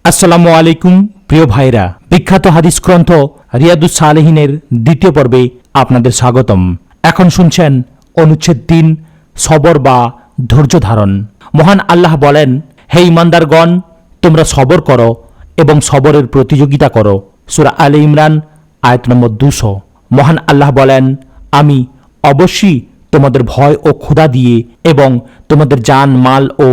আসসালামু আলাইকুম প্রিয় ভাইরা, বিখ্যাত হাদিস গ্রন্থ রিয়াদুস সালেহিনের দ্বিতীয় পর্বে আপনাদের স্বাগতম। এখন শুনছেন অনুচ্ছেদ ৩, সবর বা ধৈর্য ধারণ। মহান আল্লাহ বলেন, হে ইমানদারগণ, তোমরা সবর করো এবং সবরের প্রতিযোগিতা করো। সূরা আলে ইমরান আয়াত নম্বর ২০০। মহান আল্লাহ বলেন, আমি অবশ্যই তোমাদের ভয় ও ক্ষুধা দিয়ে এবং তোমাদের জান, মাল ও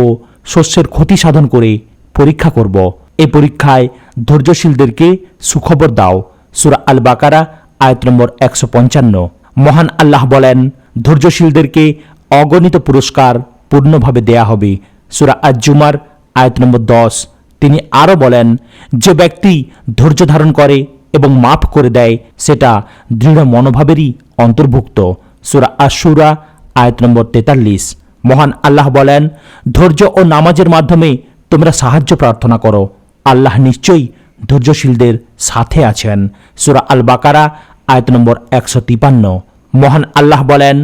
শস্যের ক্ষতি সাধন করে পরীক্ষা করব। এই পরীক্ষায় ধৈর্যশীলদেরকে সুখবর দাও। সূরা আল বাকারা আয়াত নম্বর ১৫৫। মহান আল্লাহ বলেন, ধৈর্যশীলদেরকে অগণিত পুরস্কার পূর্ণভাবে দেয়া হবে। সূরা আজ-জুমার আয়াত নম্বর ১০। তিনি আরও বলেন, যে ব্যক্তি ধৈর্য ধারণ করে এবং মাফ করে দেয় সেটা দৃঢ় মনোভাবেরই অন্তর্ভুক্ত। সূরা আশ-শুরা আয়াত নম্বর ৪৩। মহান আল্লাহ বলেন, ধৈর্য ও নামাজের মাধ্যমে তোমরা সাহায্য প্রার্থনা করো, আল্লাহ নিশ্চয়ই ধৈর্যশীলদের সাথে আছেন। সূরা আল বাকারা আয়াত নম্বর ১৫৩। মহান আল্লাহ বলেন,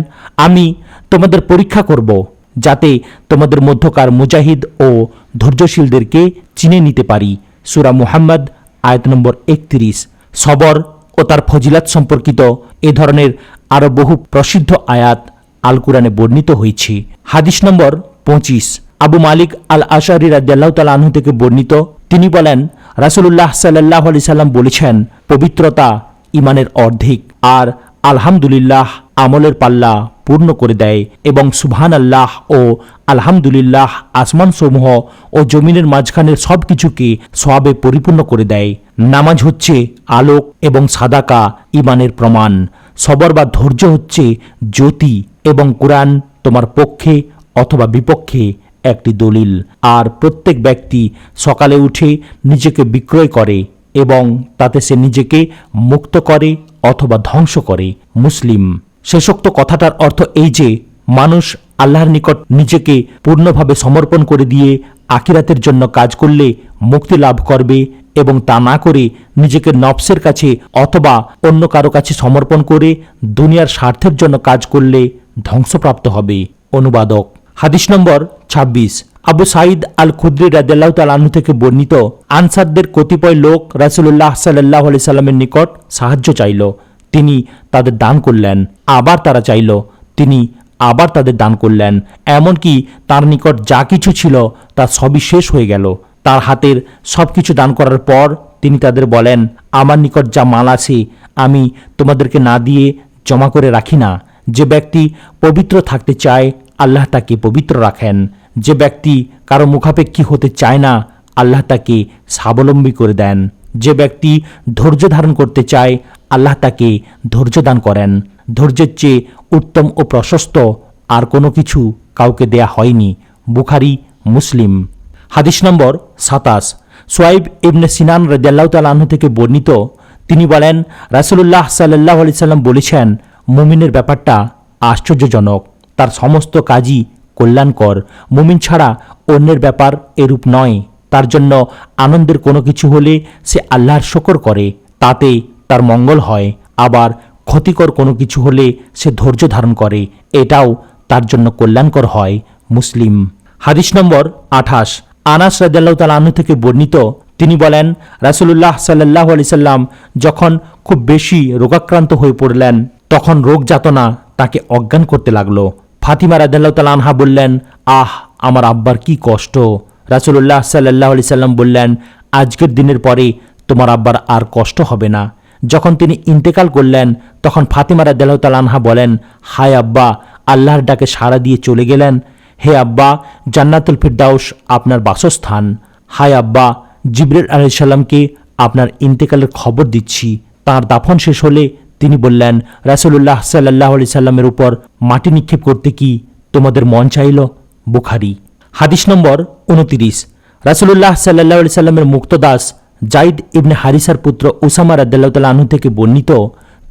আমি তোমাদের পরীক্ষা করব যাতে তোমাদের মধ্যকার মুজাহিদ ও ধৈর্যশীলদেরকে চিনে নিতে পারি। সূরা মুহাম্মদ আয়াত নম্বর ৩১। সবর ও তার ফজিলাত সম্পর্কিত এ ধরনের আরও বহু প্রসিদ্ধ আয়াত আল কুরআনে বর্ণিত হয়েছে। হাদিস নম্বর ২৫, আবু মালিক আল আশআরী রাদিয়াল্লাহু তাআলা আনহু থেকে বর্ণিত। তিনি বলেন, রাসূলুল্লাহ সাল্লাল্লাহু আলাইহি সাল্লাম বলেছেন, পবিত্রতা ঈমানের অর্ধেক, আর আলহামদুলিল্লাহ আমলের পাল্লা পূর্ণ করে দেয়, এবং সুবহানাল্লাহ ও আলহামদুলিল্লাহ আসমানসমূহ ও জমিনের মাঝখানের সব কিছুকে সওয়াবে পরিপূর্ণ করে দেয়। নামাজ হচ্ছে আলোক এবং সাদাকা ঈমানের প্রমাণ। সবর বা ধৈর্য হচ্ছে জ্যোতি, এবং কুরআন তোমার পক্ষে অথবা বিপক্ষে একটি দলিল। আর প্রত্যেক ব্যক্তি সকালে উঠে নিজেকে বিক্রয় করে এবং তাতে সে নিজেকে মুক্ত করে অথবা ধ্বংস করে। মুসলিম। শেষোক্ত কথাটার অর্থ এই যে মানুষ আল্লাহর নিকট নিজেকে পূর্ণভাবে সমর্পণ করে দিয়ে আখিরাতের জন্য কাজ করলে মুক্তি লাভ করবে, এবং তা না করে নিজেকে নফসের কাছে অথবা অন্য কারো কাছে সমর্পণ করে দুনিয়ার স্বার্থের জন্য কাজ করলে ধ্বংসপ্রাপ্ত হবে। অনুবাদক। হাদিস নম্বর ২৬, আবু সাঈদ আল খুদরি রাদিয়াল্লাহু তাআলা আনহু থেকে বর্ণিত, আনসারদের কতিপয় লোক রাসূলুল্লাহ সাল্লাল্লাহু আলাইহি সাল্লামের নিকট সাহায্য চাইল, তিনি তাদের দান করলেন। আবার তারা চাইল, তিনি আবার তাদের দান করলেন। এমনকি তার নিকট যা কিছু ছিল তা সবই শেষ হয়ে গেল। তার হাতের সব কিছু দান করার পর তিনি তাদের বলেন, আমার নিকট যা মাল আছে আমি তোমাদেরকে না দিয়ে জমা করে রাখি না। যে ব্যক্তি পবিত্র থাকতে চায় আল্লাহ তাকে পবিত্র রাখেন। যে ব্যক্তি কারো মুখাপেক্ষী হতে চায় না আল্লাহ তাকে স্বাবলম্বী করে দেন। যে ব্যক্তি ধৈর্য ধারণ করতে চায় আল্লাহ তাকে ধৈর্য দান করেন। ধৈর্যের চেয়ে উত্তম ও প্রশস্ত আর কোনো কিছু কাউকে দেয়া হয়নি। বুখারী, মুসলিম। হাদিস নম্বর ২৭, সুয়াইব ইবনে সিনান রাদিয়াল্লাহু তাআলা আনহু থেকে বর্ণিত। তিনি বলেন, রাসূলুল্লাহ সাল্লাল্লাহু আলাইহি সাল্লাম বলেছেন, মুমিনের ব্যাপারটা আশ্চর্যজনক, তার সমস্ত কাজই কল্যাণকর। মুমিন ছাড়া অন্যের ব্যাপার এরূপ নয়। তার জন্য আনন্দের কোনো কিছু হলে সে আল্লাহর শুকর করে, তাতে তার মঙ্গল হয়। আবার ক্ষতিকর কোনো কিছু হলে সে ধৈর্য ধারণ করে, এটাও তার জন্য কল্যাণকর হয়। মুসলিম। হাদিস নম্বর ২৮, আনাস রাদিয়াল্লাহু তাআলা আনহু থেকে বর্ণিত। তিনি বলেন, রাসূলুল্লাহ সাল্লাল্লাহু আলাইহি সাল্লাম যখন খুব বেশি রোগাক্রান্ত হয়ে পড়লেন তখন রোগ যাতনা তাকে অজ্ঞান করতে লাগলো। ফাতিমা রাদিয়াল্লাহু তাআলা আনহা বললেন, আহ, আমার আব্বার কি কষ্ট। রাসূলুল্লাহ সাল্লাল্লাহু আলাইহি সাল্লাম বললেন, আজকের দিনের পরে তোমার আব্বার আর কষ্ট হবে না। যখন তিনি ইন্তেকাল করলেন তখন ফাতিমা রাদিয়াল্লাহু তাআলা আনহা বলেন, হায় আব্বা, আল্লাহর ডাকে সাড়া দিয়ে চলে গেলেন। হে আব্বা, জান্নাতুল ফিরদাউস আপনার বাসস্থান। হায় আব্বা, জিবরিল আলাইহিস সালামকে আপনার ইন্তেকালের খবর দিচ্ছি। তার দাফন শেষ হলে তিনি বললেন, রাসূলুল্লাহ সাল্লাল্লাহু আলাইহি সাল্লামের উপর মাটি নিক্ষেপ করতে কি তোমাদের মন চাইল? বুখারী। হাদিস নম্বর ২৯, রাসূলুল্লাহ সাল্লাল্লাহু আলাইহি সাল্লামের মুক্তদাস যায়েদ ইবনে হারিসার পুত্র উসামা রাদিয়াল্লাহু তাআলা আনহু থেকে বর্ণিত।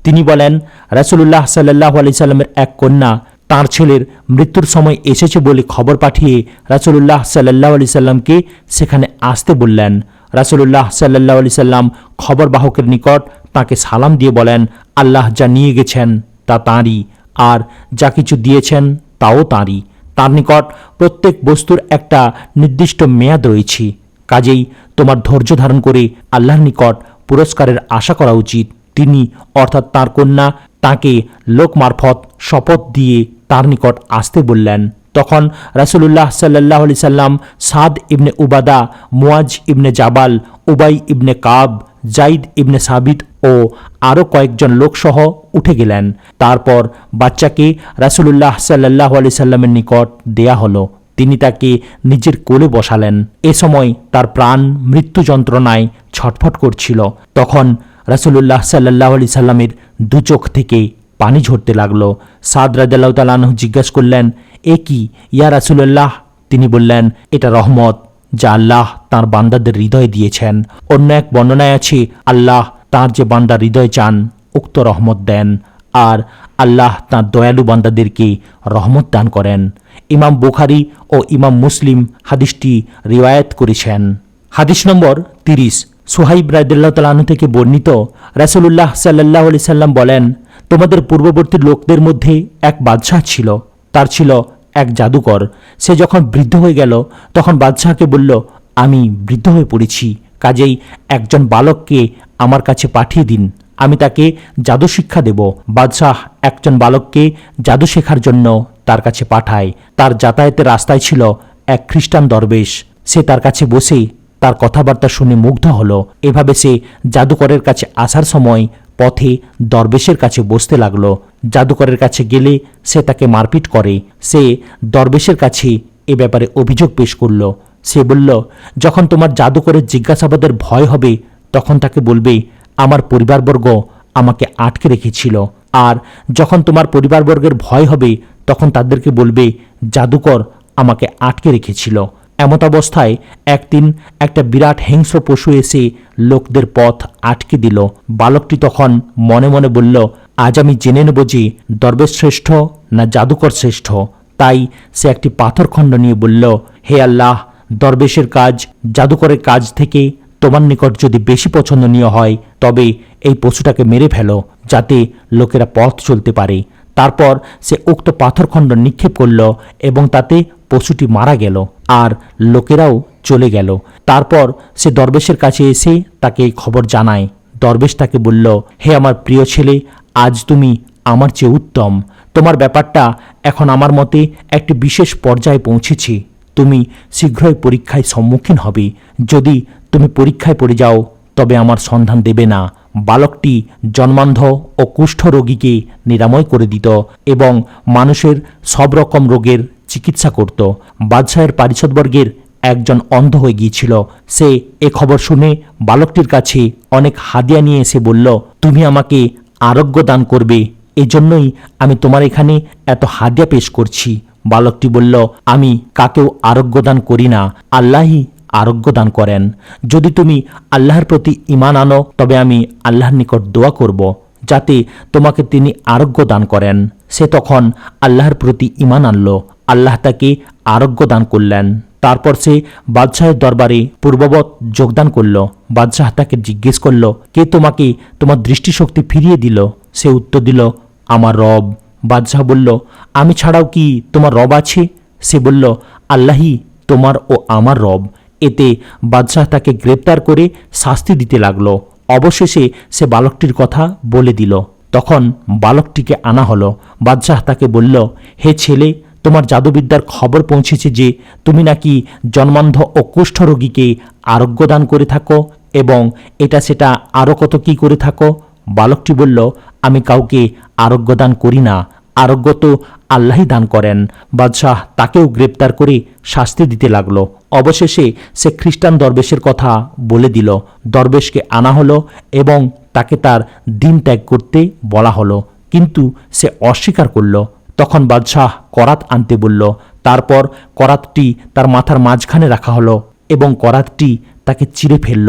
তিনি বলেন, রাসূলুল্লাহ সাল্লাল্লাহু আলাইহি সাল্লামের এক কন্যা তার ছেলের মৃত্যুর সময় এসেছে বলে খবর পাঠিয়ে রাসূলুল্লাহ সাল্লাল্লাহু আলাইহি সাল্লামকে সেখানে আসতে বললেন। রাসূলুল্লাহ সাল্লাল্লাহু আলাইহি সাল্লাম খবর বাহকের নিকট তাকে সালাম দিয়ে বলেন, আল্লাহ যা নিয়ে গেছেন তা তাঁরই, আর যা কিছু দিয়েছেন তাও তাঁরই। তার নিকট প্রত্যেক বস্তুর একটা নির্দিষ্ট মেয়াদ রয়েছে। কাজেই তোমার ধৈর্য ধারণ করে আল্লাহর নিকট পুরস্কারের আশা করা উচিত। তিনি অর্থাৎ তাঁর কন্যা তাকে লোক মারফত শপথ দিয়ে তার নিকট আসতে বললেন। তখন রাসূলুল্লাহ সাল্লাল্লাহু আলাইহি সাল্লাম সাদ ইবনে উবাদা, মুয়াজ ইবনে জাবাল, উবাই ইবনে কাব, জাইদ ইবনে সাবিত ও আরও কয়েকজন লোকসহ উঠে গেলেন। তারপর বাচ্চাকে রাসূলুল্লাহ সাল্লাল্লাহু আলাইহি সাল্লামের নিকট দেয়া হলো। তিনি তাকে নিজের কোলে বসালেন। এ সময় তার প্রাণ মৃত্যু যন্ত্রণায় ছটফট করছিল। তখন রাসূলুল্লাহ সাল্লাল্লাহু আলাইহি সাল্লামের দু চোখ থেকে পানি ঝরতে লাগলো। সাদ রাদিয়াল্লাহু তাআলা আনহু জিজ্ঞাসা করলেন, এ কি ইয়া রাসূলুল্লাহ? তিনি বললেন, এটা রহমত যা আল্লাহ তাঁর বান্দাদের হৃদয়ে দিয়েছেন। অন্য এক বর্ণনায় আছে, আল্লাহ তাঁর যে বান্দা হৃদয় চান উক্ত রহমত দেন, আর আল্লাহ তাঁর দয়ালু বান্দাদেরকে রহমত দান করেন। ইমাম বুখারী ও ইমাম মুসলিম হাদিসটি রিওয়ায়াত করেছেন। হাদিস নম্বর 30। সুহাইব রাদিয়াল্লাহু তাআলা আনহু থেকে বর্ণিত, রাসূলুল্লাহ সাল্লাল্লাহু আলাইহি সাল্লাম বলেন, তোমাদের পূর্ববর্তী লোকদের মধ্যে এক বাদশাহ ছিল। তার ছিল এক জাদুকর। সে যখন বৃদ্ধ হয়ে গেল তখন বাদশাহকে বলল, আমি বৃদ্ধ হয়ে পড়েছি, কাজেই একজন বালককে আমার কাছে পাঠিয়ে দিন, আমি তাকে জাদু শিক্ষা দেব। বাদশাহ একজন বালককে জাদু শেখার জন্য তার কাছে পাঠায়। তার যাতায়াতের রাস্তায় ছিল এক খ্রিস্টান দরবেশ। সে তার কাছে বসে তার কথাবার্তা শুনে মুগ্ধ হলো। এভাবে সে জাদুকরের কাছে আসার সময় পথে দরবেশের কাছে বসতে লাগলো। জাদুকরের কাছে গেলে সে তাকে মারপিট করে। সে দরবেশের কাছে এ ব্যাপারে অভিযোগ পেশ করল। সে বলল, যখন তোমার জাদুকরের জিজ্ঞাসাবাদের ভয় হবে তখন তাকে বলবে, আমার পরিবারবর্গ আমাকে আটকে রেখেছিল। আর যখন তোমার পরিবারবর্গের ভয় হবে তখন তাদেরকে বলবে, জাদুকর আমাকে আটকে রেখেছিল। এমত অবস্থায় একদিন একটা বিরাট হিংস্র পশু এসে লোকদের পথ আটকে দিল। বালকটি তখন মনে মনে বলল, আজ আমি জেনে নেব যে দরবেশ শ্রেষ্ঠ না জাদুকর শ্রেষ্ঠ। তাই সে একটি পাথরখণ্ড নিয়ে বলল, হে আল্লাহ, দরবেশের কাজ জাদুকরের কাজ থেকে তোমার নিকট যদি বেশি পছন্দনীয় হয় তবে এই পশুটাকে মেরে ফেলো, যাতে লোকেরা পথ চলতে পারে। তারপর সে উক্ত পাথরখণ্ড নিক্ষেপ করল এবং তাতে পশুটি মারা গেল আর লোকেরাও চলে গেল। তারপর সে দরবেশের কাছে এসে তাকে এই খবর জানায়। দরবেশ তাকে বলল, হে আমার প্রিয় ছেলে, আজ তুমি আমার চেয়ে উত্তম। তোমার ব্যাপারটা এখন আমার মতে একটি বিশেষ পর্যায়ে পৌঁছেছে। তুমি শীঘ্রই পরীক্ষায় সম্মুখীন হবে। যদি তুমি পরীক্ষায় পড়ে যাও তবে আমার সন্ধান দেবে না। বালকটি জন্মান্ধ ও কুষ্ঠ রোগীকে নিরাময় করে দিত এবং মানুষের সব রকম রোগের চিকিৎসা করত। বাদশাহের পারিষদবর্গের একজন অন্ধ হয়ে গিয়েছিল। সে এ খবর শুনে বালকটির কাছে অনেক হাদিয়া নিয়ে এসে বলল, তুমি আমাকে আরোগ্য দান করবে, এজন্যই আমি তোমার এখানে এত হাদিয়া পেশ করছি। বালকটি বলল, আমি কাকেও আরোগ্য দান করি না, আল্লাহই আরোগ্য দান করেন। যদি তুমি আল্লাহর প্রতি ঈমান আনো তবে আমি আল্লাহর নিকট দোয়া করব যাতে তোমাকে তিনি আরোগ্য দান করেন। সে তখন আল্লাহর প্রতি ঈমান আনল। আল্লাহ তাকে আরোগ্য দান করলেন। তারপর সে বাদশাহের দরবারে পূর্ববৎ যোগদান করল। বাদশাহ তাকে জিজ্ঞেস করল, কে তোমাকে তোমার দৃষ্টিশক্তি ফিরিয়ে দিল? সে উত্তর দিল, আমার রব। বাদশাহ বলল, আমি ছাড়াও কি তোমার রব আছে? সে বলল, আল্লাহই তোমার ও আমার রব। এতে বাদশাহ তাকে গ্রেপ্তার করে শাস্তি দিতে লাগলো। অবশেষে সে বালকটির কথা বলে দিল। তখন বালকটিকে আনা হলো। বাদশাহ তাকে বলল, হে ছেলে, তোমার জাদুবিদ্যার খবর পৌঁছেছে যে তুমি নাকি জন্মান্ধ ও কুষ্ঠরোগীকে আরোগ্য দান করে থাকো এবং এটা সেটা আরও কত কি করে থাকো। বালকটি বলল, আমি কাউকে আরোগ্য দান করি না, আরোগ্য তো আল্লাহই দান করেন। বাদশাহ তাকেও গ্রেপ্তার করে শাস্তি দিতে লাগলো। অবশেষে সে খ্রিস্টান দরবেশের কথা বলে দিল। দরবেশকে আনা হলো এবং তাকে তার দিন ত্যাগ করতে বলা হলো, কিন্তু সে অস্বীকার করল। তখন বাদশাহ করাত আনতে বলল। তারপর করাতটি তার মাথার মাঝখানে রাখা হলো এবং করাতটি তাকে চিরে ফেলল,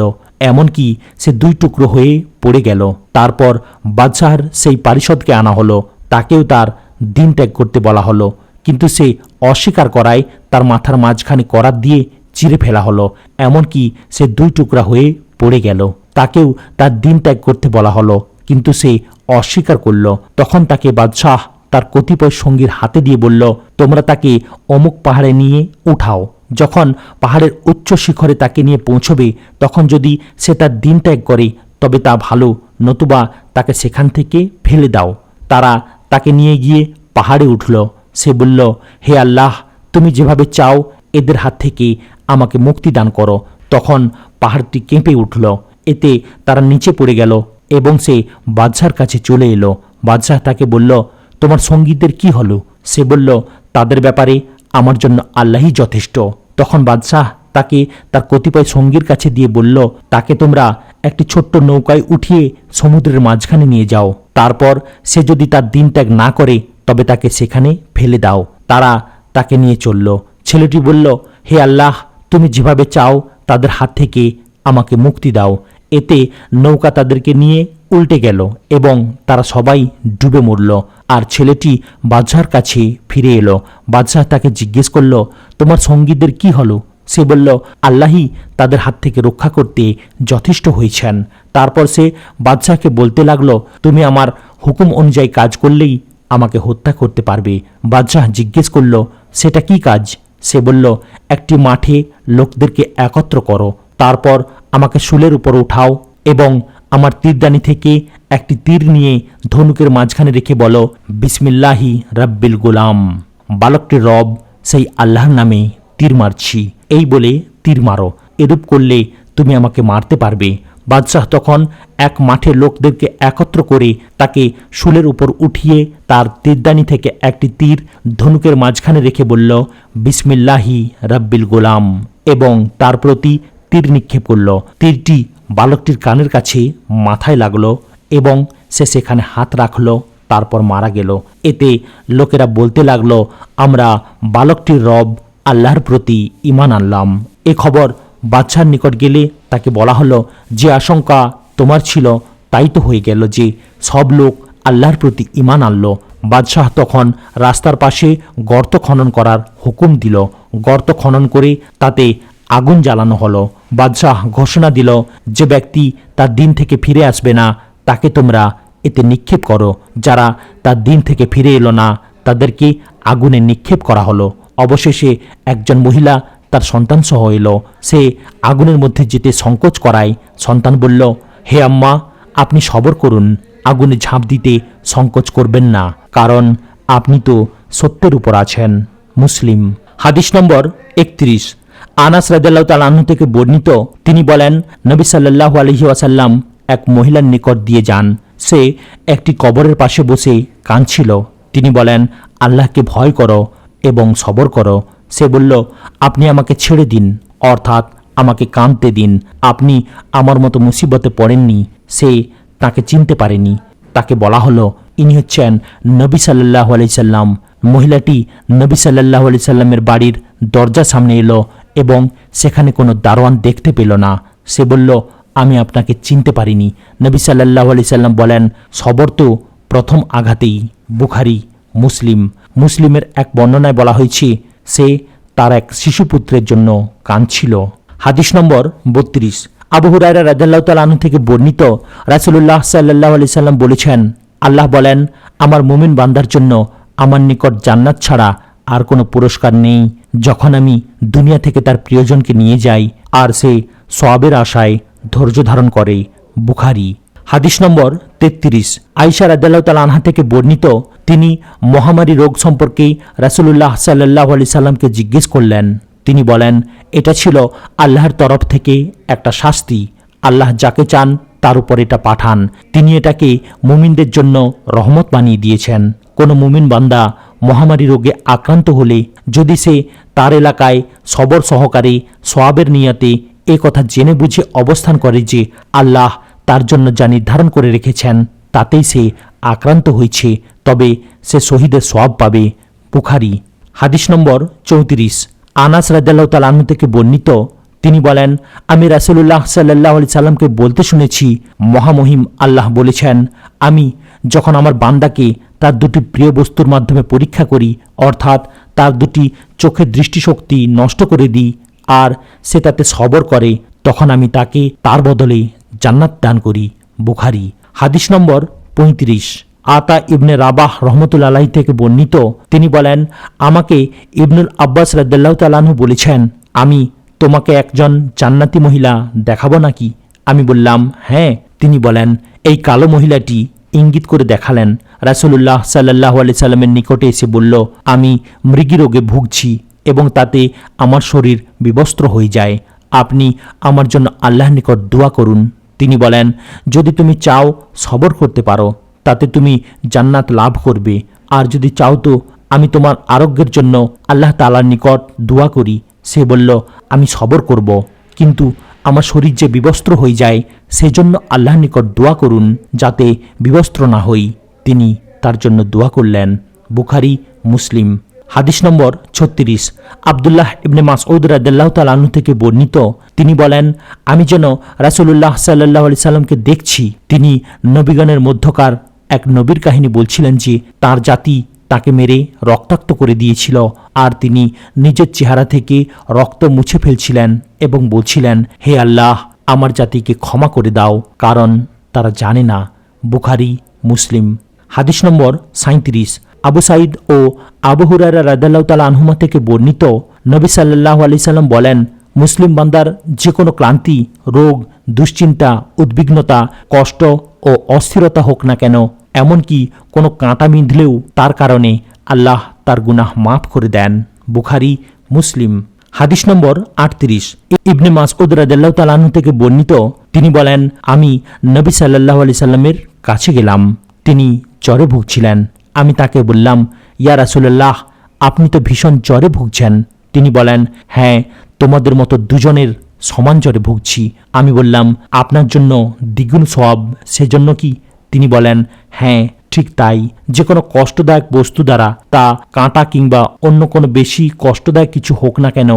এমনকি সে দুই টুকরো হয়ে পড়ে গেল। তারপর বাদশাহর সেই পারিষদকে আনা হলো। তাকেও তার দিন ত্যাগ করতে বলা হলো, কিন্তু সে অস্বীকার করায় তার মাথার মাঝখানে করাত দিয়ে চিরে ফেলা হলো, এমনকি সে দুই টুকরা হয়ে পড়ে গেল। তাকেও তার দিন ত্যাগ করতে বলা হলো, কিন্তু সে অস্বীকার করল। তখন তাকে বাদশাহ তার কতিপয় সঙ্গীর হাতে দিয়ে বলল, তোমরা তাকে অমুক পাহাড়ে নিয়ে উঠাও। যখন পাহাড়ের উচ্চ শিখরে তাকে নিয়ে পৌঁছবে তখন যদি সে তার দিন ত্যাগ করে তবে তা ভালো, নতুবা তাকে সেখান থেকে ফেলে দাও। তারা তাকে নিয়ে গিয়ে পাহাড়ে উঠল। সে বলল, হে আল্লাহ, তুমি যেভাবে চাও এদের হাত থেকে আমাকে মুক্তি দান করো। তখন পাহাড়টি কেঁপে উঠল। এতে তারা নিচে পড়ে গেল এবং সে বাদশার কাছে চলে এলো। বাদশাহ তাকে বলল, তোমার সঙ্গীদের কি হলো? সে বলল, তাদের ব্যাপারে আমার জন্য আল্লাহই যথেষ্ট। তখন বাদশাহ তাকে তার কতিপয় সঙ্গীর কাছে দিয়ে বলল, তাকে তোমরা একটি ছোট্ট নৌকায় উঠিয়ে সমুদ্রের মাঝখানে নিয়ে যাও। তারপর সে যদি তার দিন ত্যাগ না করে তবে তাকে সেখানে ফেলে দাও। তারা তাকে নিয়ে চলল। ছেলেটি বলল, হে আল্লাহ, তুমি যেভাবে চাও তাদের হাত থেকে আমাকে মুক্তি দাও। এতে নৌকা তাদেরকে নিয়ে উল্টে গেল এবং তারা সবাই ডুবে মরল। আর ছেলেটি বাদশার কাছে ফিরে এলো। বাদশাহ তাকে জিজ্ঞেস করল, তোমার সঙ্গীদের কি হলো? সে বলল, আল্লাহই তাদের হাত থেকে রক্ষা করতে যথেষ্ট হয়েছেন। তারপর সে বাদশাহকে বলতে লাগলো, তুমি আমার হুকুম অনুযায়ী কাজ করলেই আমাকে হত্যা করতে পারবে। বাদশাহ জিজ্ঞেস করল, সেটা কি কাজ? সে বলল, একটি মাঠে লোকদেরকে একত্র করো, তারপর আমাকে শুলের উপর উঠাও এবং আমার তীরদানি থেকে একটি তীর নিয়ে ধনুকের মাঝখানে রেখে বলো, বিসমিল্লাহি রাব্বিল গোলাম, বালকটির রব সেই আল্লাহর নামে তীর মারছি, এই বলে তীর মারো। এরূপ করলে তুমি আমাকে মারতে পারবে। বাদশাহ তখন এক মাঠে লোকদেরকে একত্র করে তাকে শুলের উপর উঠিয়ে তার তীরদানি থেকে একটি তীর ধনুকের মাঝখানে রেখে বলল, বিসমিল্লাহি রাব্বিল গোলাম, এবং তার প্রতি তীর নিক্ষেপ করল। তীরটি বালকটির কানের কাছে মাথায় লাগলো এবং সে সেখানে হাত রাখল, তারপর মারা গেল। এতে লোকেরা বলতে লাগলো, আমরা বালকটির রব আল্লাহর প্রতি ঈমান আনলাম। এ খবর বাদশার নিকট গেলে তাকে বলা হলো, যে আশঙ্কা তোমার ছিল তাই তো হয়ে গেল যে সব লোক আল্লাহর প্রতি ঈমান আনল। বাদশাহ তখন রাস্তার পাশে গর্ত খনন করার হুকুম দিল। গর্ত খনন করে তাতে আগুন জ্বালানো হলো। বাদশাহ ঘোষণা দিল, যে ব্যক্তি তার দিন থেকে ফিরে আসবে না তাকে তোমরা এতে নিক্ষেপ করো। যারা তার দিন থেকে ফিরে এলো না তাদেরকে আগুনে নিক্ষেপ করা হলো। অবশেষে একজন মহিলা তার সন্তান সহ এলো। সে আগুনের মধ্যে যেতে সংকোচ করায় সন্তান বলল, হে আম্মা, আপনি সবর করুন, আগুনে ঝাঁপ দিতে সংকোচ করবেন না, কারণ আপনি তো সত্যের উপর আছেন। মুসলিম। হাদিস নম্বর 31। আনাস রাদিয়াল্লাহু তাআলা আনহু থেকে বর্ণিত, তিনি বলেন, নবী সাল্লাল্লাহু আলাইহি ওয়াসাল্লাম এক মহিলার নিকট দিয়ে যান। সে একটি কবরের পাশে বসে কাঁদছিল। তিনি বলেন, আল্লাহকে ভয় করো এবং সবর করো। সে বলল, আপনি আমাকে ছেড়ে দিন, অর্থাৎ আমাকে কাঁদতে দিন। আপনি আমার মতো মুসিবতে পড়েননি। সে তাকে চিনতে পারেনি। তাকে বলা হলো, ইনি হচ্ছেন নবী সাল্লাল্লাহু আলাইহি সাল্লাম। মহিলাটি নবী সাল্লাল্লাহু আলাইহি সাল্লামের বাড়ির দরজার সামনে এলো এবং সেখানে কোনো দারোয়ান দেখতে পেল না। সে বলল, আমি আপনাকে চিনতে পারিনি। নবী সাল্লাল্লাহু আলাইহি সাল্লাম বলেন, সবর তো প্রথম আঘাতেই। বুখারী, মুসলিম। মুসলিমের এক বর্ণনায় বলা হয়েছে, সে তার এক শিশুপুত্রের জন্য কাঁদছিল। হাদিস নম্বর 32। আবু হুরায়রা রাদিয়াল্লাহু তাআলা আনহু থেকে বর্ণিত, রাসূলুল্লাহ সাল্লাল্লাহু আলাইহি সাল্লাম বলেছেন, আল্লাহ বলেন, আমার মুমিন বান্দার জন্য আমার নিকট জান্নাত ছাড়া আর কোনো পুরস্কার নেই যখন আমি দুনিয়া থেকে তার প্রিয়জনকে নিয়ে যাই আর সে সওয়াবের আশায় ধৈর্য ধারণ করে। বুখারী। হাদিস নম্বর 33। আয়েশা রাদিয়াল্লাহু তাআলা আনহা থেকে বর্ণিত, তিনি মহামারী রোগ সম্পর্কে রাসূলুল্লাহ সাল্লাল্লাহু আলাইহি সাল্লামকে জিজ্ঞেস করলেন। তিনি বলেন, এটা ছিল আল্লাহর তরফ থেকে একটা শাস্তি। আল্লাহ যাকে চান তার উপর এটা পাঠান। তিনি এটাকে মুমিনদের জন্য রহমত বানিয়ে দিয়েছেন। কোনো মুমিন বান্দা মহামারী রোগে আক্রান্ত হলে যদি সে তার এলাকায় সবর সহকারে সওয়াবের নিয়তে এ কথা জেনে বুঝে অবস্থান করে যে আল্লাহ তার জন্য যা নির্ধারণ করে রেখেছেন তাতেই সে আক্রান্ত হয়েছে, তবে সে শহীদের সওয়াব পাবে। বুখারী। হাদিস নম্বর 34। আনাস রাদিয়াল্লাহু তাআলা আনহু থেকে বর্ণিত, তিনি বলেন, আমি রাসূলুল্লাহ সাল্লাল্লাহু আলাইহি সাল্লামকে বলতে শুনেছি, মহামহিম আল্লাহ বলেছেন, আমি যখন আমার বান্দাকে তার দুটি প্রিয় বস্তুর মাধ্যমে পরীক্ষা করি, অর্থাৎ তার দুটি চোখের দৃষ্টিশক্তি নষ্ট করে দিই আর সে তাতে সবর করে, তখন আমি তাকে তার বদলে জান্নাত দান করি। বুখারী। হাদিস নম্বর 35। আতা ইবনে রাবাহ রহমতুল্লাহ আলাইহি থেকে বর্ণিত, তিনি বলেন, আমাকে ইবনুল আব্বাস রাদিয়াল্লাহু তাআলা আনহু বলেছেন, আমি তোমাকে একজন জান্নাতি মহিলা দেখাবো নাকি? আমি বললাম, হ্যাঁ। তিনি বলেন, এই কালো মহিলাটি ইঙ্গিত করে দেখালেন। রাসূলুল্লাহ সাল্লাল্লাহু আলাইহি সাল্লামের নিকটে এসে বলল, আমি মৃগী রোগে ভুগছি এবং তাতে আমার শরীর বিবস্ত্র হয়ে যায়। আপনি আমার জন্য আল্লাহর নিকট দোয়া করুন। তিনি বলেন, যদি তুমি চাও সবর করতে পারো, তাতে তুমি জান্নাত লাভ করবে। আর যদি চাও তো আমি তোমার আরোগ্যের জন্য আল্লাহ তাআলার নিকট দোয়া করি। সে বলল, আমি সবর করব, কিন্তু আমার শরীর যে বিবস্ত্র হয়ে যায় সেজন্য আল্লাহর নিকট দোয়া করুন যাতে বিবস্ত্র না হই। তিনি তার জন্য দোয়া করলেন। বুখারী, মুসলিম। হাদিস নম্বর 36। আব্দুল্লাহ ইবনে মাসউদ রাদিয়াল্লাহু তাআলা আনহু থেকে বর্ণিত, তিনি বলেন, আমি যেন রাসূলুল্লাহ সাল্লাল্লাহু আলাইহি সাল্লামকে দেখছি। তিনি নবীগণের মধ্যকার এক নবীর কাহিনী বলছিলেন যে তার জাতি তাকে মেরে রক্তাক্ত করে দিয়েছিল, আর তিনি নিজের চেহারা থেকে রক্ত মুছে ফেলছিলেন এবং বলছিলেন, হে আল্লাহ, আমার জাতিকে ক্ষমা করে দাও, কারণ তারা জানে না। বুখারী, মুসলিম। হাদিস নম্বর 37। আবু সাঈদ ও আবু হুরায়রা রাদিয়াল্লাহু তাআলা আনহুমা থেকে বর্ণিত, নবী সাল্লাল্লাহু আলাইহি সাল্লাম বলেন, মুসলিম বান্দার যে কোনো ক্লান্তি, রোগ, দুশ্চিন্তা, উদ্বিগ্নতা, কষ্ট ও অস্থিরতা হোক না কেন, এমনকি কোনো কাঁটা বিঁধলেও তার কারণে আল্লাহ তার গুনাহ মাফ করে দেন। বুখারী, মুসলিম। হাদিস নম্বর 38। ইবনে মাসউদ রাদিয়াল্লাহু তাআলা আনহু থেকে বর্ণিত, তিনি বলেন, আমি নবী সাল্লাল্লাহু আলাইহি সাল্লামের কাছে গেলাম। তিনি জ্বরে ভুগছিলেন। আমি তাকে বললাম, ইয়া রাসূলুল্লাহ, আপনি তো ভীষণ জ্বরে ভুগছেন। তিনি বলেন, হ্যাঁ, তোমাদের মতো দুজনের সমান জ্বরে ভুগছি। আমি বললাম, আপনার জন্য দ্বিগুণ সওয়াব সেজন্য কি? তিনি বলেন, হ্যাঁ, ঠিক তাই। যে কোনো কষ্টদায়ক বস্তু দ্বারা, তা কাঁটা কিংবা অন্য কোনো বেশি কষ্টদায়ক কিছু হোক না কেন,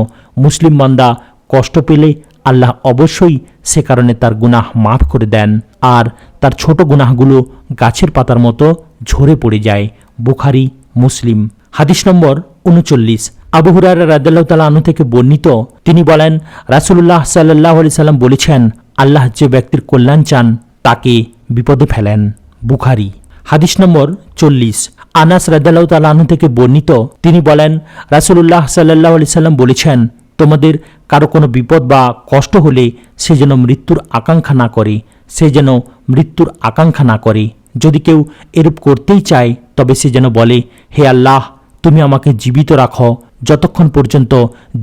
মুসলিম বান্দা কষ্ট পেলে আল্লাহ অবশ্যই সে কারণে তার গুনাহ মাফ করে দেন, আর তার ছোট গুনাহগুলো গাছের পাতার মতো ঝরে পড়ে যায়। বুখারী, মুসলিম। হাদিস নম্বর 39। আবু হুরায়রা রাদিয়াল্লাহু তাআলা আনহু থেকে বর্ণিত, তিনি বলেন, রাসূলুল্লাহ সাল্লাল্লাহু আলাইহি সাল্লাম বলেছেন, আল্লাহ যে ব্যক্তির কল্যাণ চান তাকে বিপদে ফেলেন। বুখারী। হাদিস নম্বর 40। আনাস রাদিয়াল্লাহু তাআলা আনহু থেকে বর্ণিত, তিনি বলেন, রাসূলুল্লাহ সাল্লাল্লাহু আলাইহি সাল্লাম বলেছেন, তোমাদের কারো কোনো বিপদ বা কষ্ট হলে সে যেন মৃত্যুর আকাঙ্ক্ষা না করে, সে যেন মৃত্যুর আকাঙ্ক্ষা না করে। যদি কেউ এরূপ করতেই চায়, তবে সে যেন বলে, হে আল্লাহ, তুমি আমাকে জীবিত রাখো, যতক্ষণ পর্যন্ত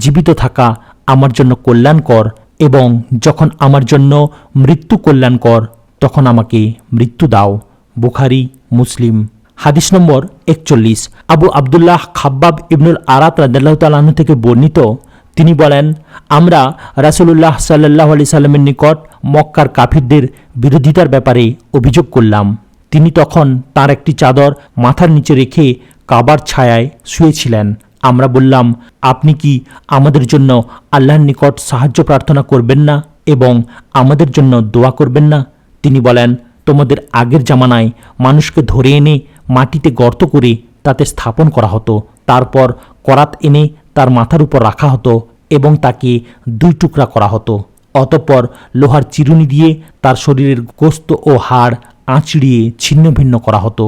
জীবিত থাকা আমার জন্য কল্যাণকর, এবং যখন আমার জন্য মৃত্যু কল্যাণকর, তখন আমাকে মৃত্যু দাও। বুখারী, মুসলিম। হাদিস নম্বর 41। আবু আবদুল্লাহ খাব্বাব ইবনুল আরাত রাদিয়াল্লাহু তাআলা আনহু থেকে বর্ণিত, তিনি বলেন, আমরা রাসূলুল্লাহ সাল্লাল্লাহু আলাইহি সাল্লামের নিকট মক্কার কাফিরদের বিরোধিতার ব্যাপারে অভিযোগ করলাম। তিনি তখন তার একটি চাদর মাথার নিচে রেখে কাবার ছায়ায় শুয়েছিলেন। আমরা বললাম, আপনি কি আমাদের জন্য আল্লাহর নিকট সাহায্য প্রার্থনা করবেন না এবং আমাদের জন্য দোয়া করবেন না? তিনি বলেন, তোমাদের আগের জামানায় মানুষকে ধরে এনে মাটিতে গর্ত করে তাতে স্থাপন করা হতো, তারপর করাত এনে তার মাথার উপর রাখা হতো এবং তাকে দুই টুকরা করা হতো। অতঃপর লোহার চিরুনি দিয়ে তার শরীরের গোস্ত ও হাড় আঁচড়িয়ে ছিন্ন ভিন্ন করা হতো।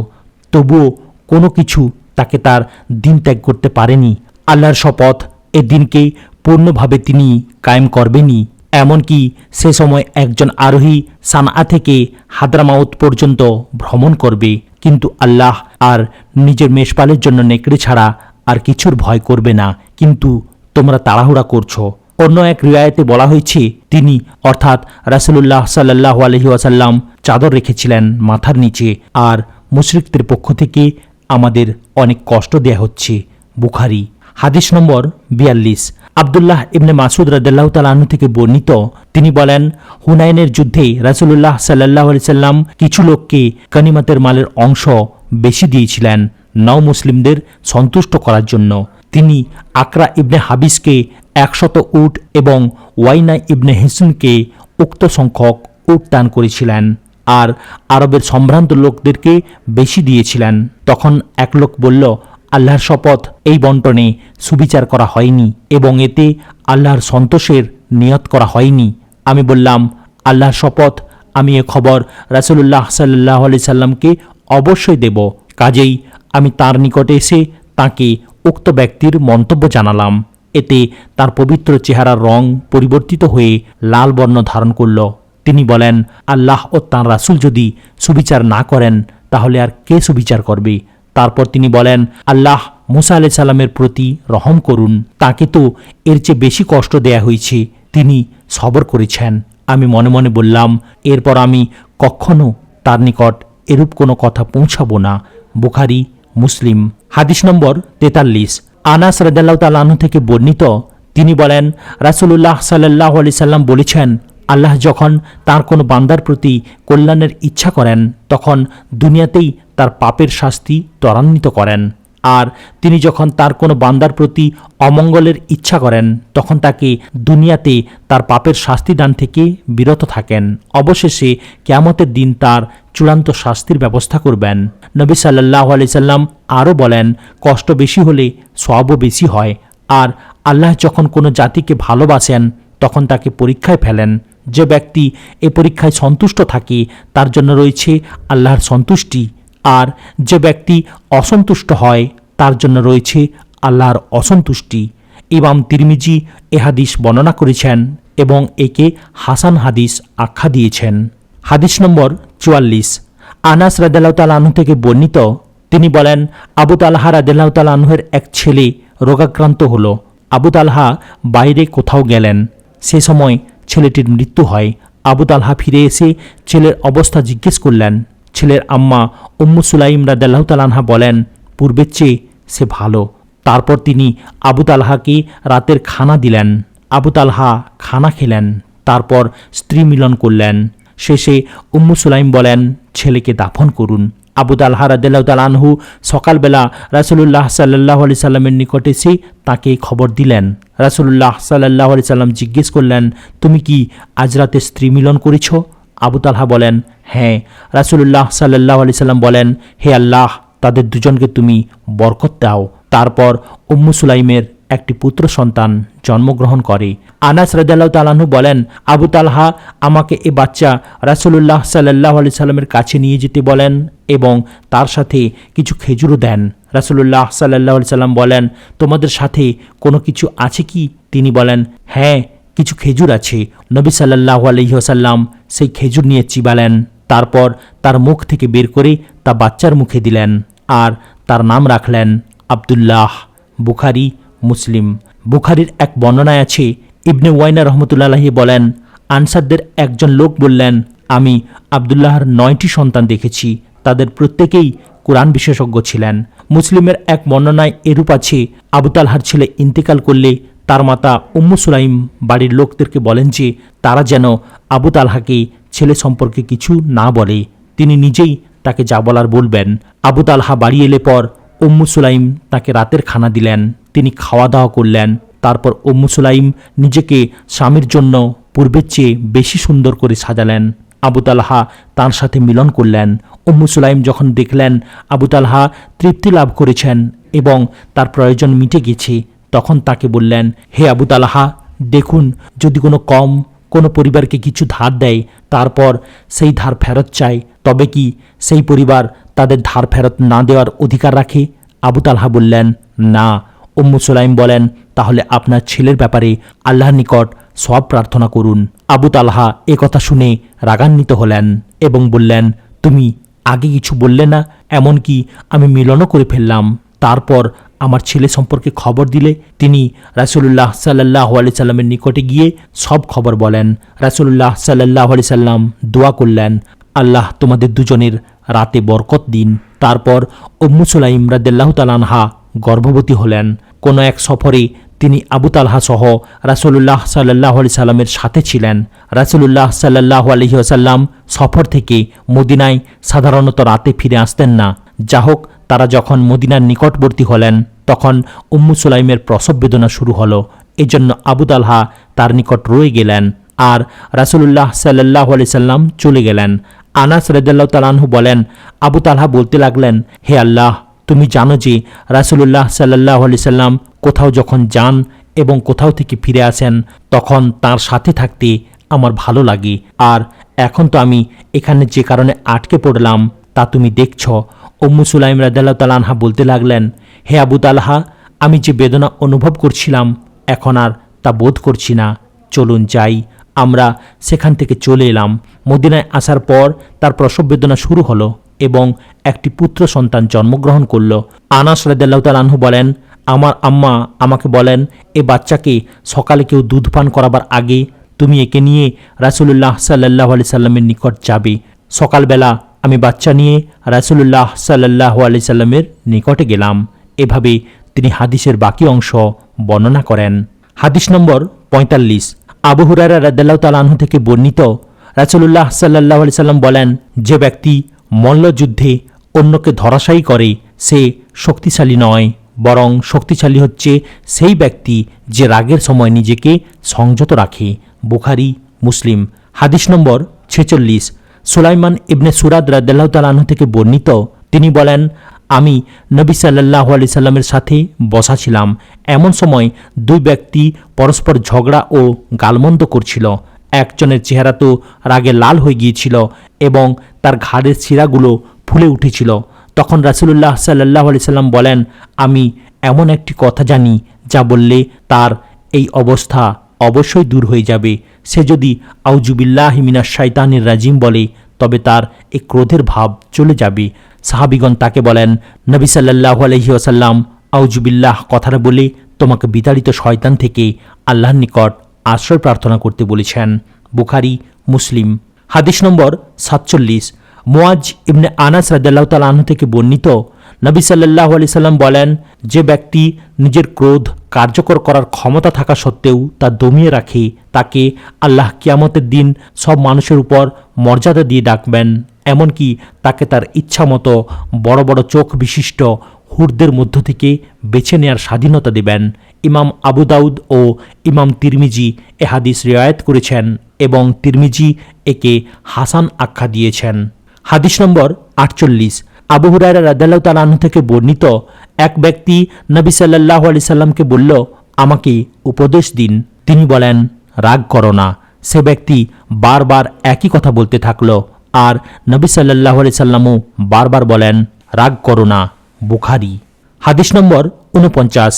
তবুও কোনো কিছু তাকে তার দিন ত্যাগ করতে পারেনি। আল্লাহর শপথ, এ দিনকে পূর্ণভাবে তিনি কায়েম করবেনই। এমনকি সে সময় একজন আরোহী সানআ থেকে হাদ্রামাউত পর্যন্ত ভ্রমণ করবে, কিন্তু আল্লাহ আর নিজের মেষপালের জন্য নেকড়ে ছাড়া আর কিছুর ভয় করবে না, কিন্তু তোমরা তাড়াহুড়া করছো। অন্য এক রিওয়ায়াতে বলা হয়েছে, তিনি অর্থাৎ রাসূলুল্লাহ সাল্লাল্লাহু আলাইহি ওয়াসাল্লাম চাদর রেখেছিলেন মাথার নিচে, আর মুশরিকদের পক্ষ থেকে আমাদের অনেক কষ্ট দেয়া হচ্ছে। বুখারী। হাদিস নম্বর 42। আব্দুল্লাহ ইবনে মাসউদ রাদিয়াল্লাহু তাআলা আনহু থেকে বর্ণিত, তিনি বলেন, হুনাইনের যুদ্ধে রাসূলুল্লাহ সাল্লাল্লাহু আলাইহি সাল্লাম কিছু লোককে গনিমতের মালের অংশ বেশি দিয়েছিলেন, নও মুসলিমদের সন্তুষ্ট করার জন্য। তিনি আকরা ইবনে হাবিসকে 100 উট এবং ওয়াইনা ইবনে হিসনকে উক্ত সংখ্যক উট দান করেছিলেন, আর আরবের সম্ভ্রান্ত লোকদেরকে বেশি দিয়েছিলেন। তখন এক লোক বলল, আল্লাহর শপথ, এই বন্টনে সুবিচার করা হয়নি এবং এতে আল্লাহর সন্তোষের নিয়ত করা হয়নি। আমি বললাম, আল্লাহর শপথ, আমি এ খবর রাসূলুল্লাহ সাল্লাল্লাহু আলাইহি সাল্লামকে অবশ্যই দেব। কাজেই আমি তার নিকটে এসে তাকে উক্ত ব্যক্তির মন্তব্য জানালাম। এতে তার পবিত্র চেহারার রং পরিবর্তিত হয়ে লাল বর্ণ ধারণ করল। তিনি বলেন, আল্লাহ ও তাঁর রাসূল যদি সুবিচার না করেন তাহলে আর কে সুবিচার করবে? তারপর তিনি বলেন, আল্লাহ মুসা আলাইহিস সালামের প্রতি রহম করুন, তাকে তো এর চেয়ে বেশি কষ্ট দেয়া হয়েছে, তিনি সবর করেছেন। আমি মনে মনে বললাম, এরপর আমি কখনো তার নিকট এরূপ কোনো কথা পৌঁছাবো না। বুখারী, মুসলিম। হাদিস নম্বর 43। আনাস রাদিয়াল্লাহু তাআলা আনহু থেকে বর্ণিত, তিনি বলেন, রাসূলুল্লাহ সাল্লাল্লাহু আলাইহি সাল্লাম বলেছেন, আল্লাহ যখন তার কোনো বান্দার প্রতি কল্যাণের ইচ্ছা করেন তখন দুনিয়াতেই তার পাপের শাস্তি ত্বরান্বিত করেন, আর তিনি যখন তার কোনো বান্দার প্রতি অমঙ্গলের ইচ্ছা করেন তখন তাকে দুনিয়াতে তার পাপের শাস্তি দান থেকে বিরত থাকেন। অবশেষে কিয়ামতের দিন তার চূড়ান্ত শাস্তির ব্যবস্থা করবেন। নবী সাল্লাল্লাহু আলাইহি সাল্লাম আরও বলেন, কষ্ট বেশি হলে সওয়াবও বেশি হয়, আর আল্লাহ যখন কোনো জাতিকে ভালোবাসেন তখন তাকে পরীক্ষায় ফেলেন। যে ব্যক্তি এ পরীক্ষায় সন্তুষ্ট থাকে তার জন্য রয়েছে আল্লাহর সন্তুষ্টি, আর যে ব্যক্তি অসন্তুষ্ট হয় তার জন্য রয়েছে আল্লাহর অসন্তুষ্টি। ইমাম তিরমিজি এ হাদিস বর্ণনা করেছেন এবং একে হাসান হাদিস আখ্যা দিয়েছেন। হাদিস নম্বর 44। আনাস রাদিয়াল্লাহু তাআলা আনহু থেকে বর্ণিত, তিনি বলেন, আবু তালহা রাদিয়াল্লাহু তাআলা আনহুর এক ছেলে রোগাক্রান্ত হলো। আবু তালহা বাইরে কোথাও গেলেন, সে সময় ছেলেটির মৃত্যু হয়। আবু তালহা ফিরে এসে ছেলের অবস্থা জিজ্ঞেস করলেন। ছেলের আম্মা উম্মু সুলাইম রাদিয়াল্লাহু তাআলা আনহা বলেন, পূর্বের চেয়ে সে ভালো। তারপর তিনি আবু তালহাকে রাতের খানা দিলেন। আবু তালহা খানা খেলেন, তারপর স্ত্রী মিলন করলেন। শেষে উম্মু সুলাইম বলেন, ছেলেকে দাফন করুন। আবু তালহা রাদিয়াল্লাহু তাআলা আনহু সকালবেলা রাসূলুল্লাহ সাল্লাল্লাহু আলাইহি সাল্লামের নিকট এসে তাকে খবর দিলেন। রাসূলুল্লাহ সাল্লাল্লাহু আলাইহি সাল্লাম জিজ্ঞেস করলেন, তুমি কি আজ রাতে স্ত্রী মিলন করেছ? আবু তালহা বলেন, হ্যাঁ। রাসূলুল্লাহ সাল্লাল্লাহু আলাইহি সাল্লাম বলেন, হে আল্লাহ, তাদের দুজনকে তুমি বরকত দাও। তারপর উম্মু সুলাইমের একটি পুত্র সন্তান জন্মগ্রহণ করে। আনাস রাদিয়াল্লাহু তাআলা আনহু বলেন, আবু তালহা আমাকে এ বাচ্চা রাসূলুল্লাহ সাল্লাল্লাহু আলাইহি সাল্লামের কাছে নিয়ে যেতে বলেন এবং তার সাথে কিছু খেজুরও দেন। রাসূলুল্লাহ সাল্লাল্লাহু আলাইহি সাল্লাম বলেন, তোমাদের সাথে কোনো কিছু আছে কি? তিনি বলেন, হ্যাঁ, কিছু খেজুর আছে। নবী সাল্লাল্লাহু আলাইহি ওয়াসাল্লাম সেই খেজুর নিয়ে চিবালেন, তারপর তার মুখ থেকে বের করে তা বাচ্চার মুখে দিলেন আর তার নাম রাখলেন আব্দুল্লাহ। বুখারী, মুসলিম। বুখারীর এক বর্ণনায় আছে, ইবনে ওয়াইনা রহমতুল্লাহ আলাইহি বলেন, আনসারদের একজন লোক বললেন, আমি আব্দুল্লাহর 9টি সন্তান দেখেছি, তাদের প্রত্যেকেই কোরআন বিশেষজ্ঞ ছিলেন। মুসলিমের এক বর্ণনায় এরূপ আছে, আবু তালহার ছেলে ইন্তেকাল করলে তার মাতা উম্মু সুলাইম বাড়ির লোকদেরকে বলেন যে তারা যেন আবু তালহাকে ছেলে সম্পর্কে কিছু না বলে, তিনি নিজেই তাকে যা বলার বলবেন। আবু তালহা বাড়ি এলে পর উম্মু সুলাইম তাকে রাতের খানা দিলেন, তিনি খাওয়া দাওয়া করলেন। তারপর উম্মু সুলাইম নিজেকে স্বামীর জন্য পূর্বের চেয়ে বেশি সুন্দর করে সাজালেন। আবু তালহা তার সাথে মিলন করলেন। উম্মু সুলাইম যখন দেখলেন আবু তালহা তৃপ্তি লাভ করেছেন এবং তার প্রয়োজন মিটে গেছে, তখন তাকে বললেন, হে আবু তালহা, দেখুন, যদি কোনো পরিবারকে কিছু ধার দেয়, তারপর সেই ধার ফেরত চায়, তবে কি সেই পরিবার তাদের ধার ফেরত না দেওয়ার অধিকার রাখে? আবু তালহা বললেন, না। উম্মু সুলাইম বলেন, তাহলে আপনার ছেলের ব্যাপারে আল্লাহর নিকট সওয়াব প্রার্থনা করুন। আবু তালহা এ কথা শুনে রাগান্বিত হলেন এবং বললেন, তুমি আগে কিছু বললে না, এমনকি আমি মিলনও করে ফেললাম, তারপর আমার ছেলে সম্পর্কে খবর দিলে? তিনি রাসূলুল্লাহ সাল্লাল্লাহু আলাইহি সাল্লামের নিকটে গিয়ে সব খবর বলেন। রাসূলুল্লাহ সাল্লাল্লাহু আলাইহি সাল্লাম দোয়া করলেন, আল্লাহ তোমাদের দুজনের রাতে বরকত দিন। তারপর উম্মু সুলাইম রাদিয়াল্লাহু তাআলা আনহা গর্ভবতী হলেন। কোনো এক সফরে তিনি আবু তালহা সহ রাসূলুল্লাহ সাল্লাল্লাহু আলাইহি সাল্লামের সাথে ছিলেন। রাসূলুল্লাহ সাল্লাল্লাহু আলাইহি ওয়াসাল্লাম সফর থেকে মদিনায় সাধারণত রাতে ফিরে আসতেন না। যা হোক, তারা যখন মদিনার নিকটবর্তী হলেন তখন উম্মু সুলাইমের প্রসব বেদনা শুরু হলো। এজন্য আবু তালহা তার নিকট রয়ে গেলেন আর রাসূলুল্লাহ সাল্লাল্লাহু আলাইহি সাল্লাম চলে গেলেন। আনাস রাদিয়াল্লাহু তাআলা আনহু বলেন, আবু তালহা বলতে লাগলেন, হে আল্লাহ, তুমি জানো যে রাসূলুল্লাহ সাল্লাল্লাহু আলাইহি সাল্লাম কোথাও যখন যান এবং কোথাও থেকে ফিরে আসেন তখন তার সাথে থাকতে আমার ভালো লাগে, আর এখন তো আমি এখানে যে কারণে আটকে পড়লাম তা তুমি দেখছ। উম্মু সুলাইম রাদিয়াল্লাহু তাআলা আনহা বলতে লাগলেন, হে আবু তালহা, আমি যে বেদনা অনুভব করছিলাম এখন আর তা বোধ করছি না, চলুন যাই। আমরা সেখান থেকে চলে এলাম। মদিনায় আসার পর তার প্রসব বেদনা শুরু হলো এবং একটি পুত্র সন্তান জন্মগ্রহণ করল। আনাস রাদিয়াল্লাহু তাআলা আনহু বলেন, আমার আম্মা আমাকে বলেন, এ বাচ্চাকে সকালে কেউ দুধ পান করাবার আগে তুমি একে নিয়ে রাসূলুল্লাহ সাল্লাল্লাহু আলাইহি সাল্লামের নিকট যাবে। সকালবেলা আমি বাচ্চা নিয়ে রাসূলুল্লাহ সাল্লাল্লাহু আলাইহি সাল্লামের নিকটে গেলাম। এভাবে তিনি হাদিসের বাকি অংশ বর্ণনা করেন। হাদিস নম্বর ৪৫। আবু হুরায়রা রাদিয়াল্লাহু তাআলা আনহু থেকে বর্ণিত, রাসূলুল্লাহ সাল্লাল্লাহু আলাইহি সাল্লাম বলেন, যে ব্যক্তি মল্লযুদ্ধে অন্যকে ধরাশায়ী করে সে শক্তিশালী নয়, বরং শক্তিশালী হচ্ছে সেই ব্যক্তি যে রাগের সময় নিজেকে সংযত রাখে। বুখারী, মুসলিম। হাদিস নম্বর ৪৬। সুলাইমান ইবনে সুরাদ রাদিয়াল্লাহু তাআলা আনহু থেকে বর্ণিত, তিনি বলেন, আমি নবী সাল্লাল্লাহু আলাইহি সাল্লামের সাথে বসা ছিলাম। এমন সময় দুই ব্যক্তি পরস্পর ঝগড়া ও গালমন্দ করছিল। একজনের চেহারা তো রাগে লাল হয়ে গিয়েছিল এবং তার ঘাড়ের শিরাগুলো ফুলে উঠেছিল। তখন রাসূলুল্লাহ সাল্লাল্লাহু আলাইহি সাল্লাম বলেন, আমি এমন একটি কথা জানি যা বললে তার এই অবস্থা অবশ্যই দূর হয়ে যাবে। সে যদি আউযুবিল্লাহি মিনাশ শাইতানির রাজিম বলে তবে তার এই ক্রোধের ভাব চলে যাবে। সাহাবীগণ তাকে বলেন, নবী সাল্লাল্লাহু আলাইহি ওয়াসাল্লাম আউযুবিল্লাহ কথাটা বলে তোমাকে বিতাড়িত শয়তান থেকে আল্লাহর নিকট আশ্রয় প্রার্থনা করতে বলেছেন। বুখারী, মুসলিম। হাদিস নম্বর ৪৭। মুয়াজ ইবনে আনাস রাদিয়াল্লাহু তাআলা আনহু থেকে বর্ণিত, নবী সাল্লাল্লাহু আলাইহি সাল্লাম বলেন, যে ব্যক্তি নিজের ক্রোধ কার্যকর করার ক্ষমতা থাকা সত্ত্বেও তা দমিয়ে রাখে তাকে আল্লাহ কিয়ামতের দিন সব মানুষের উপর মর্যাদা দিয়ে ডাকবেন, এমনকি তাকে তার ইচ্ছামতো বড় বড় চোখ বিশিষ্ট হুরদের মধ্য থেকে বেছে নেয়ার স্বাধীনতা দেবেন। ইমাম আবু দাউদ ও ইমাম তিরমিজি এ হাদিস রিওয়ায়াত করেছেন এবং তিরমিজি একে হাসান আখ্যা দিয়েছেন। হাদিস নম্বর ৪৮। আবু হুরায়রা রাদিয়াল্লাহু তাআলা আনহু থেকে বর্ণিত, এক ব্যক্তি নবী সাল্লাল্লাহু আলাইহি সাল্লামকে বলল, আমাকে উপদেশ দিন। তিনি বলেন, রাগ করো না। সে ব্যক্তি বারবার একই কথা বলতে থাকলো আর নবী সাল্লাল্লাহু আলাইহি সাল্লামও বারবার বলেন, রাগ করো না। বুখারী। হাদিস নম্বর ৪৯।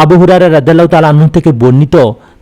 আবু হুরায়রা রাদিয়াল্লাহু তাআলা আনহু থেকে বর্ণিত,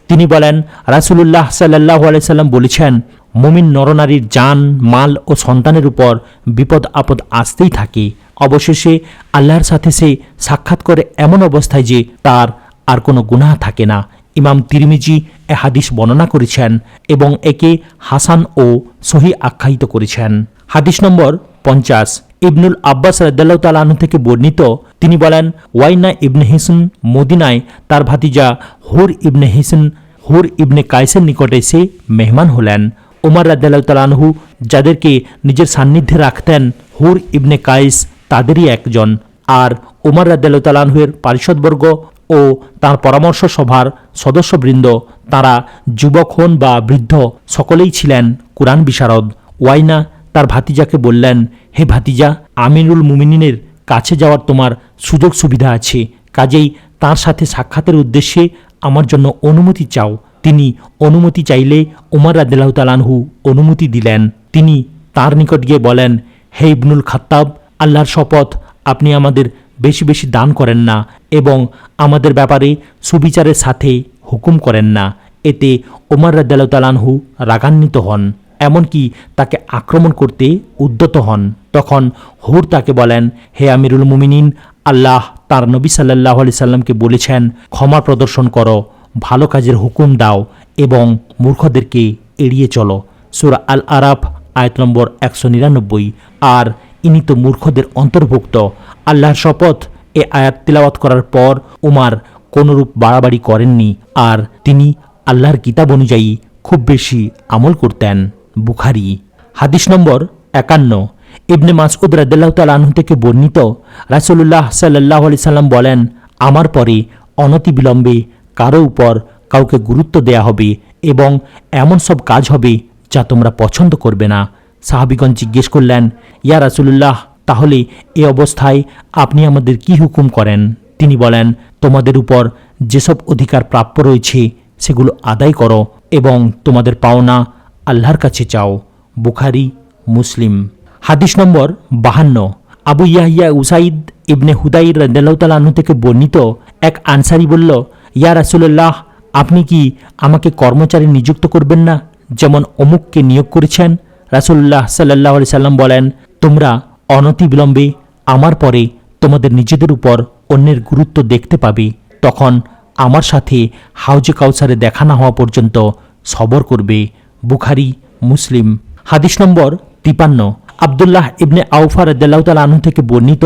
তিনি বলেন, রাসূলুল্লাহ সাল্লাল্লাহু আলাইহি সাল্লাম বলেছেন, মুমিন নরনারীর জান, মাল ও সন্তানের উপর বিপদ আপদ আসতেই থাকে। অবশেষে আল্লাহর সাথে সে সাক্ষাৎ করে এমন অবস্থায় যে তার আর কোনো গুনাহ থাকে না। ইমাম তিরমিজি এ হাদিস বর্ণনা করেছেন এবং একে হাসান ও সহিহ আখ্যায়িত করেছেন। হাদিস নম্বর ৫০। ইবনুল আব্বাস রাদিয়াল্লাহু তাআলা আনহু থেকে বর্ণিত, তিনি বলেন, ওয়াইনা ইবনে হিসন মদিনায় তার ভাতিজা হুর ইবনে কায়েসের নিকটে এসে মেহমান হলেন। ওমর রাদিয়াল্লাহু তাআলা আনহু যাদেরকে নিজের সান্নিধ্যে রাখতেন, হুর ইবনে কায়েস তাদেরই একজন। আর ওমর রাদিয়াল্লাহু তাআলা আনহুর পারিষদবর্গ ও তার পরামর্শ সভার সদস্যবৃন্দ, তারা যুবক হন বা বৃদ্ধ, সকলেই ছিলেন কুরআন বিশারদ। ওয়াইনা তার ভাতিজাকে বললেন, হে ভাতিজা, আমিরুল মুমিনিনের কাছে যাওয়ার তোমার সুযোগ সুবিধা আছে, কাজেই তার সাথে সাক্ষাতের উদ্দেশ্যে আমার জন্য অনুমতি চাও। তিনি অনুমতি চাইলে ওমর রাদিয়াল্লাহু তাআলা আনহু অনুমতি দিলেন। তিনি তার নিকট গিয়ে বলেন, হে ইবনুল খাত্তাব, আল্লাহর শপথ, আপনি আমাদের বেশি বেশি দান করেন না এবং আমাদের ব্যাপারে সুবিচারের সাথে হুকুম করেন না। এতে ওমর রাদিয়াল্লাহু তাআলা আনহু রাগান্বিত হন, এমনকি তাকে আক্রমণ করতে উদ্যত হন। তখন হুর তাকে বলেন, হে আমিরুল মুমিনিন, আল্লাহ তার নবী সাল্লাল্লাহু আলাইহি সাল্লামকে বলেছেন, ক্ষমা প্রদর্শন করো, ভালো কাজের হুকুম দাও এবং মূর্খদেরকে এড়িয়ে চলো। সূরা আল আরাফ আয়াত নম্বর ১৯৯। আর ইনি তো মূর্খদের অন্তর্ভুক্ত। আল্লাহর শপথ, এ আয়াত তিলাওয়াত করার পর উমার কোনরূপ বাড়াবাড়ি করেননি আর তিনি আল্লাহর কিতাব অনুযায়ী খুব বেশি আমল করতেন। বুখারী। হাদিস নম্বর ৫১। ইবনে মাসউদ রাদিয়াল্লাহু তাআলা আনহু থেকে বর্ণিত, রাসূলুল্লাহ সাল্লাল্লাহু আলাইহি সাল্লাম বলেন, আমার পরে অনতিবিলম্বে কারো উপর কাউকে গুরুত্ব দেয়া হবে এবং এমন সব কাজ হবে যা তোমরা পছন্দ করবে না। সাহাবীগণ জিজ্ঞেস করলেন, ইয়া রাসূলুল্লাহ, তাহলে এ অবস্থায় আপনি আমাদের কি হুকুম করেন? তিনি বলেন, তোমাদের উপর যেসব অধিকার প্রাপ্য রয়েছে সেগুলো আদায় করো এবং তোমাদের পাওনা আল্লাহর কাছে চাও। বুখারী, মুসলিম। হাদিস নম্বর ৫২। আবু ইয়াহইয়া উসাইদ ইবনে হুদাইর রাদিয়াল্লাহু তাআলা আনহু থেকে বর্ণিত, এক আনসারী বলল, ইয়া রাসূলুল্লাহ, আপনি কি আমাকে কর্মচারী নিযুক্ত করবেন না, যেমন অমুককে নিয়োগ করেছেন? রাসূলুল্লাহ সাল্লাল্লাহু আলাইহি সাল্লাম বলেন, তোমরা অনতিবিলম্বে আমার পরে তোমাদের নিজেদের উপর অন্যের গুরুত্ব দেখতে পাবে। তখন আমার সাথে হাউজে কাউসারে দেখা না হওয়া পর্যন্ত সবর করবে। বুখারী, মুসলিম। হাদিস নম্বর 53। আব্দুল্লাহ ইবনে আউফা রাদিয়াল্লাহু তাআলা আনহু থেকে বর্ণিত,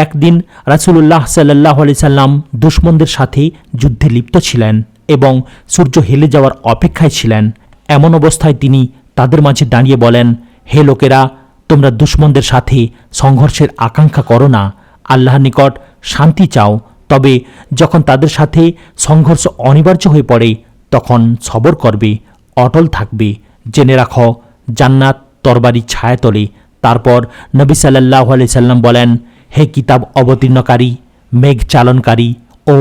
একদিন রাসূলুল্লাহ সাল্লাল্লাহু আলাইহি সাল্লাম দুশমনদের সাথে যুদ্ধে লিপ্ত ছিলেন এবং সূর্য হেলে যাওয়ার অপেক্ষায় ছিলেন। এমন অবস্থায় তিনি তাদের মাঝে দাঁড়িয়ে বলেন, হে লোকেরা, তোমরা দুশমনদের সাথে সংঘর্ষের আকাঙ্ক্ষা করো না, আল্লাহর নিকট শান্তি চাও। তবে যখন তাদের সাথে সংঘর্ষ অনিবার্য হয়ে পড়ে তখন সবর করবে, অটল থাকবে। জেনে রাখো, জান্নাত তরবারি ছায়াতলে। তারপর নবী সাল্লাল্লাহু আলাইহি সাল্লাম বলেন, হে কিতাব অবতীর্ণকারী, মেঘ চালনকারী ও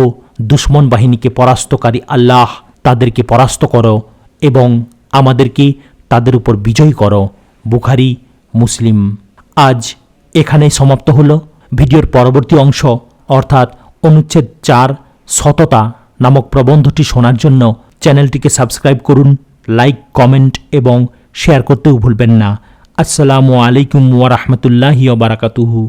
দুশমন বাহিনীকে পরাস্তকারী আল্লাহ, তাদেরকে পরাস্ত করো এবং আমাদেরকে তাদের উপর বিজয়ী করো। বুখারী, মুসলিম। আজ এখানেই সমাপ্ত হলো। ভিডিওর পরবর্তী অংশ অর্থাৎ অনুচ্ছেদ 4 সততা নামক প্রবন্ধটি শোনার জন্য চ্যানেলটিকে সাবস্ক্রাইব করুন, লাইক, কমেন্ট এবং শেয়ার করতেও ভুলবেন না। আসসালামু আলাইকুম ওয়া রাহমাতুল্লাহি ওয়া বারাকাতুহু।